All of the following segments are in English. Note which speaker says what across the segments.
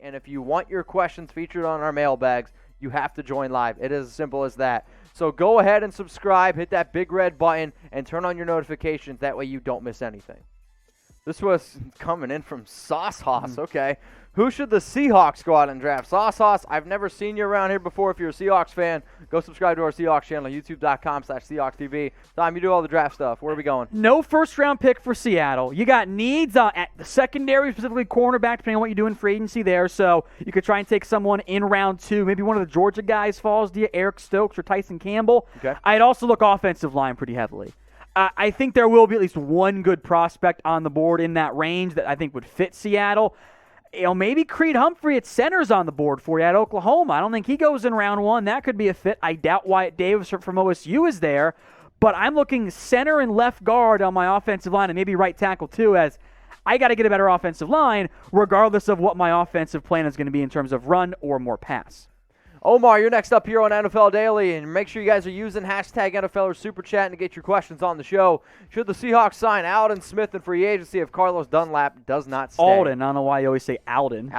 Speaker 1: And if you want your questions featured on our mailbags, you have to join live. It is as simple as that. So go ahead and subscribe, hit that big red button, and turn on your notifications. That way you don't miss anything. This was coming in from Sauce Hoss. Okay. Who should the Seahawks go out and draft? Sauce Hoss, I've never seen you around here before. If you're a Seahawks fan, go subscribe to our Seahawks channel, youtube.com/SeahawksTV. Tom, you do all the draft stuff. Where are we going?
Speaker 2: No first-round pick for Seattle. You got needs at the secondary, specifically cornerback, depending on what you do in free agency there. So you could try and take someone in round 2. Maybe one of the Georgia guys falls to you, Eric Stokes or Tyson Campbell.
Speaker 1: Okay.
Speaker 2: I'd also look offensive line pretty heavily. I think there will be at least one good prospect on the board in that range that I think would fit Seattle. Maybe Creed Humphrey at center's on the board for you at Oklahoma. I don't think he goes in round 1. That could be a fit. I doubt Wyatt Davis from OSU is there. But I'm looking center and left guard on my offensive line, and maybe right tackle too, as I got to get a better offensive line regardless of what my offensive plan is going to be in terms of run or more pass.
Speaker 1: Omar, you're next up here on NFL Daily, and make sure you guys are using hashtag NFL or Super Chat to get your questions on the show. Should the Seahawks sign Aldon Smith in free agency if Carlos Dunlap does not stay?
Speaker 2: Aldon. I don't know why you always say Aldon.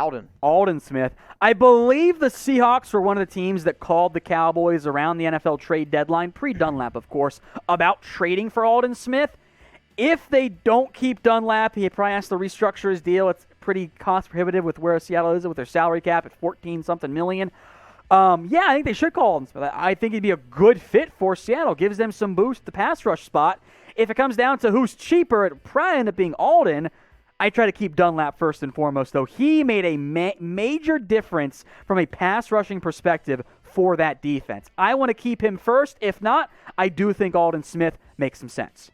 Speaker 1: Aldon
Speaker 2: Smith. I believe the Seahawks were one of the teams that called the Cowboys around the NFL trade deadline, pre-Dunlap, of course, about trading for Aldon Smith. If they don't keep Dunlap, he probably has to restructure his deal. It's pretty cost prohibitive with where Seattle is with their salary cap at 14-something million. I think they should call him. I think he'd be a good fit for Seattle. Gives them some boost at the pass rush spot. If it comes down to who's cheaper, it'll probably end up being Aldon. I try to keep Dunlap first and foremost, though. He made a major difference from a pass rushing perspective for that defense. I want to keep him first. If not, I do think Aldon Smith makes some sense.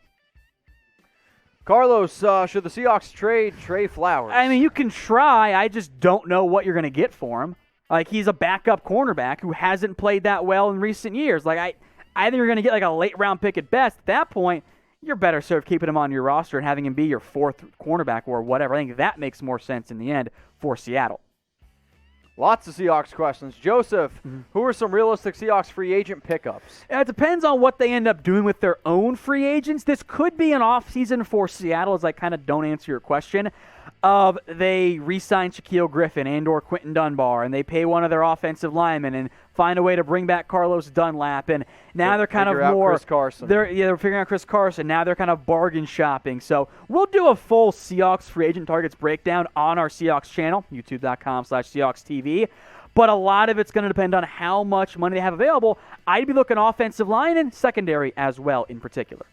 Speaker 1: Carlos, should the Seahawks trade Tre Flowers?
Speaker 2: I mean, you can try. I just don't know what you're going to get for him. Like, he's a backup cornerback who hasn't played that well in recent years. Like, I think you're going to get like a late-round pick at best. At that point, you're better served keeping him on your roster and having him be your 4th cornerback or whatever. I think that makes more sense in the end for Seattle.
Speaker 1: Lots of Seahawks questions. Joseph, who are some realistic Seahawks free agent pickups?
Speaker 2: It depends on what they end up doing with their own free agents. This could be an offseason for Seattle, as I kind of don't answer your question. They re-sign Shaquille Griffin and or Quentin Dunbar, and they pay one of their offensive linemen and find a way to bring back Carlos Dunlap. And now they're kind of more
Speaker 1: Chris Carson.
Speaker 2: They're figuring out Chris Carson. Now they're kind of bargain shopping. So we'll do a full Seahawks free agent targets breakdown on our Seahawks channel, youtube.com/SeahawksTV. But a lot of it's going to depend on how much money they have available. I'd be looking offensive line and secondary as well in particular.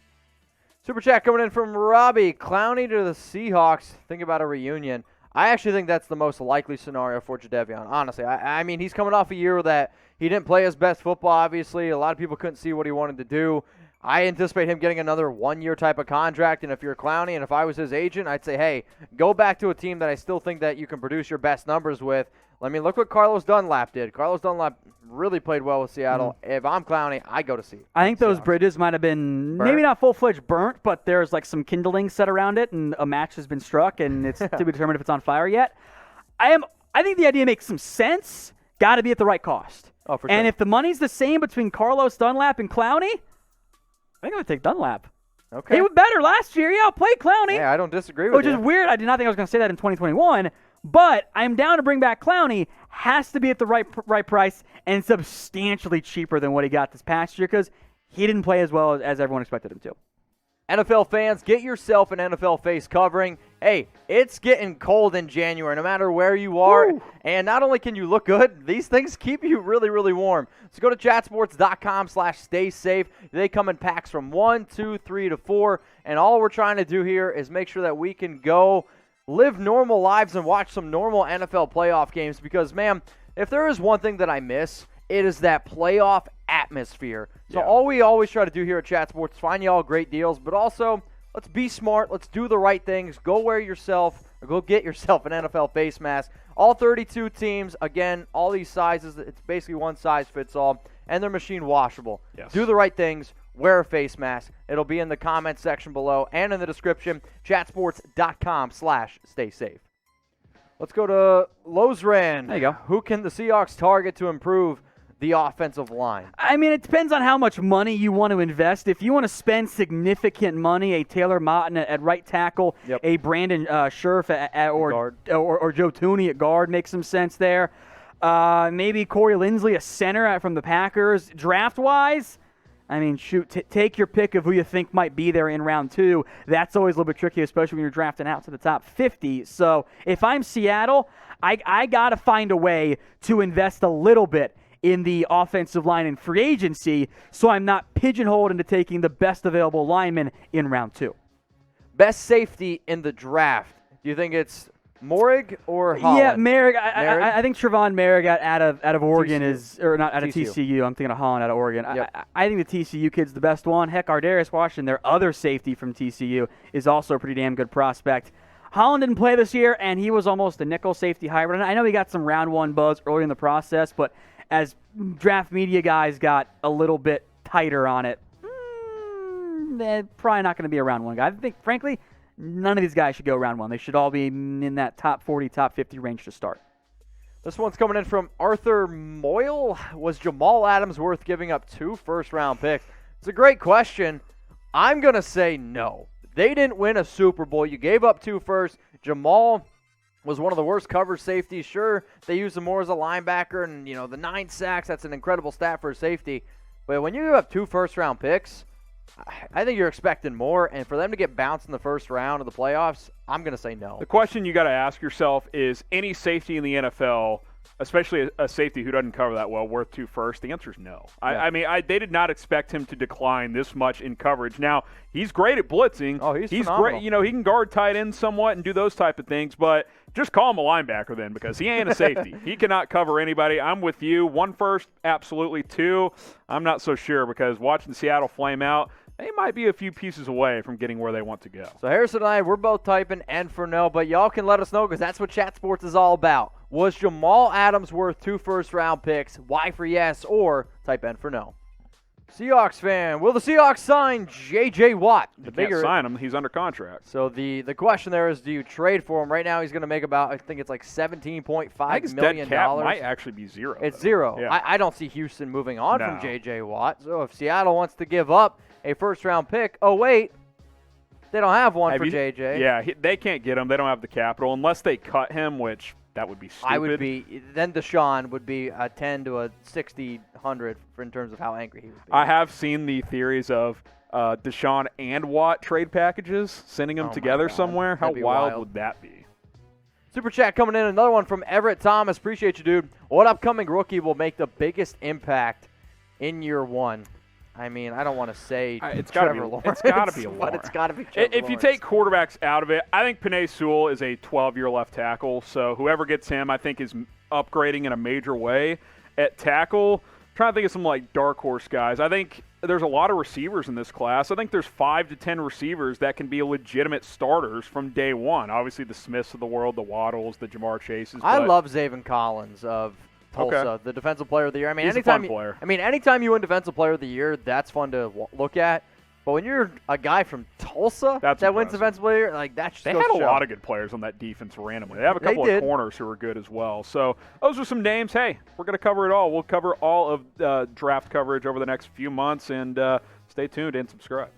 Speaker 1: Super chat coming in from Robbie. Clowney to the Seahawks. Think about a reunion. I actually think that's the most likely scenario for Jadeveon, honestly. I mean, he's coming off a year that he didn't play his best football, obviously. A lot of people couldn't see what he wanted to do. I anticipate him getting another one-year type of contract, and if you're Clowney and if I was his agent, I'd say, hey, go back to a team that I still think that you can produce your best numbers with. Look what Carlos Dunlap did. Carlos Dunlap really played well with Seattle. If I'm Clowney, I go to see.
Speaker 2: I think those bridges might have been maybe not full-fledged burnt, but there's like some kindling set around it, and a match has been struck, and it's to be determined if it's on fire yet. I think the idea makes some sense. Got to be at the right cost.
Speaker 1: Oh, for sure.
Speaker 2: And if the money's the same between Carlos Dunlap and Clowney, I think I would take Dunlap.
Speaker 1: Okay.
Speaker 2: He was better last year. Yeah, I'll play Clowney.
Speaker 1: Yeah, I don't disagree with you.
Speaker 2: Which is weird. I did not think I was going to say that in 2021. But I'm down to bring back Clowney. Has to be at the right price and substantially cheaper than what he got this past year because he didn't play as well as everyone expected him to.
Speaker 1: NFL fans, get yourself an NFL face covering. Hey, it's getting cold in January, no matter where you are. Woo. And not only can you look good, these things keep you really, really warm. So go to chatsports.com/stay safe. They come in packs from 1, 2, 3 to 4. And all we're trying to do here is make sure that we can go live normal lives and watch some normal NFL playoff games because, man, if there is one thing that I miss, it is that playoff atmosphere. So all we always try to do here at Chat Sports is find you all great deals, but also let's be smart. Let's do the right things. Go get yourself an NFL face mask. All 32 teams, again, all these sizes, it's basically one size fits all, and they're machine washable.
Speaker 3: Yes.
Speaker 1: Do the right things. Wear a face mask. It'll be in the comments section below and in the description. Chatsports.com/stay safe. Let's go to Lozran.
Speaker 2: There you go.
Speaker 1: Who can the Seahawks target to improve the offensive line?
Speaker 2: I mean, it depends on how much money you want to invest. If you want to spend significant money, a Taylor Motton at right tackle, a Brandon Scherf or Joe Tooney at guard makes some sense there. Maybe Corey Linsley, a center from the Packers. Draft-wise, I mean, shoot, take your pick of who you think might be there in round 2. That's always a little bit tricky, especially when you're drafting out to the top 50. So if I'm Seattle, I got to find a way to invest a little bit in the offensive line in free agency, so I'm not pigeonholed into taking the best available lineman in round 2.
Speaker 1: Best safety in the draft. Do you think it's Moehrig or Holland?
Speaker 2: Yeah, Moehrig. I think Trevon Moehrig out of Oregon
Speaker 1: TCU.
Speaker 2: or not out of TCU. I'm thinking of Holland out of Oregon.
Speaker 1: Yep.
Speaker 2: I think the TCU kid's the best one. Heck, Ardarius Washington, their other safety from TCU, is also a pretty damn good prospect. Holland didn't play this year, and he was almost a nickel safety hybrid. And I know he got some round 1 buzz early in the process, but as draft media guys got a little bit tighter on it, they're probably not going to be a round 1 guy. I think, frankly, none of these guys should go round 1. They should all be in that top 40, top 50 range to start.
Speaker 1: This one's coming in from Arthur Moyle. Was Jamal Adams worth giving up 2 first-round picks? It's a great question. I'm going to say no. They didn't win a Super Bowl. You gave up 2 firsts. Jamal was one of the worst cover safeties. Sure, they used him more as a linebacker, and, the 9 sacks, that's an incredible stat for a safety. But when you give up 2 first-round picks, I think you're expecting more, and for them to get bounced in the first round of the playoffs, I'm going to say no.
Speaker 3: The question you got to ask yourself is, any safety in the NFL, especially a safety who doesn't cover that well, worth 2 firsts? The answer is no.
Speaker 1: Yeah.
Speaker 3: I mean, they did not expect him to decline this much in coverage. Now, he's great at blitzing.
Speaker 1: Oh, he's
Speaker 3: phenomenal. Great. He can guard tight ends somewhat and do those type of things, but just call him a linebacker then, because he ain't a safety. He cannot cover anybody. I'm with you. 1 first, absolutely. 2, I'm not so sure, because watching Seattle flame out, they might be a few pieces away from getting where they want to go.
Speaker 1: So Harrison and I, we're both typing N for no, but y'all can let us know, because that's what Chat Sports is all about. Was Jamal Adams worth 2 first-round picks? Y for yes, or type N for no. Seahawks fan, will the Seahawks sign J.J. Watt?
Speaker 3: They can't sign him. He's under contract.
Speaker 1: So the question there is, do you trade for him? Right now he's going to make about, I think it's like $17.5 million.
Speaker 3: Dead cap might actually be 0.
Speaker 1: It's
Speaker 3: though.
Speaker 1: 0.
Speaker 3: Yeah.
Speaker 1: I don't see Houston moving on from J.J. Watt. So if Seattle wants to give up a first-round pick, oh, wait, they don't have one for J.J.
Speaker 3: Yeah, they can't get him. They don't have the capital unless they cut him, which that would be stupid.
Speaker 1: Then Deshaun would be a 10 to a 60, 100 in terms of how angry he would be.
Speaker 3: I have seen the theories of Deshaun and Watt trade packages, sending them together somewhere. How wild would that be?
Speaker 1: Super chat coming in, another one from Everett Thomas. Appreciate you, dude. What upcoming rookie will make the biggest impact in year 1? I mean, I don't want to say Trevor Lawrence.
Speaker 3: It's got to be Lawrence.
Speaker 1: But it's got to be Trevor
Speaker 3: If you take quarterbacks out of it, I think Penei Sewell is a 12-year left tackle. So whoever gets him, I think, is upgrading in a major way. At tackle, I'm trying to think of some dark horse guys. I think there's a lot of receivers in this class. I think there's 5 to 10 receivers that can be legitimate starters from day one. Obviously, the Smiths of the world, the Waddles, the Jamar Chases.
Speaker 1: I love Zaven Collins of Tulsa, the defensive player of the year. I mean,
Speaker 3: he's a fun player.
Speaker 1: Anytime you win defensive player of the year, that's fun to look at. But when you're a guy from Tulsa that wins defensive player, that's just
Speaker 3: they had a lot of good players on that defense randomly. They have a couple of corners who are good as well. So those are some names. Hey, we're going to cover it all. We'll cover all of draft coverage over the next few months, and stay tuned and subscribe.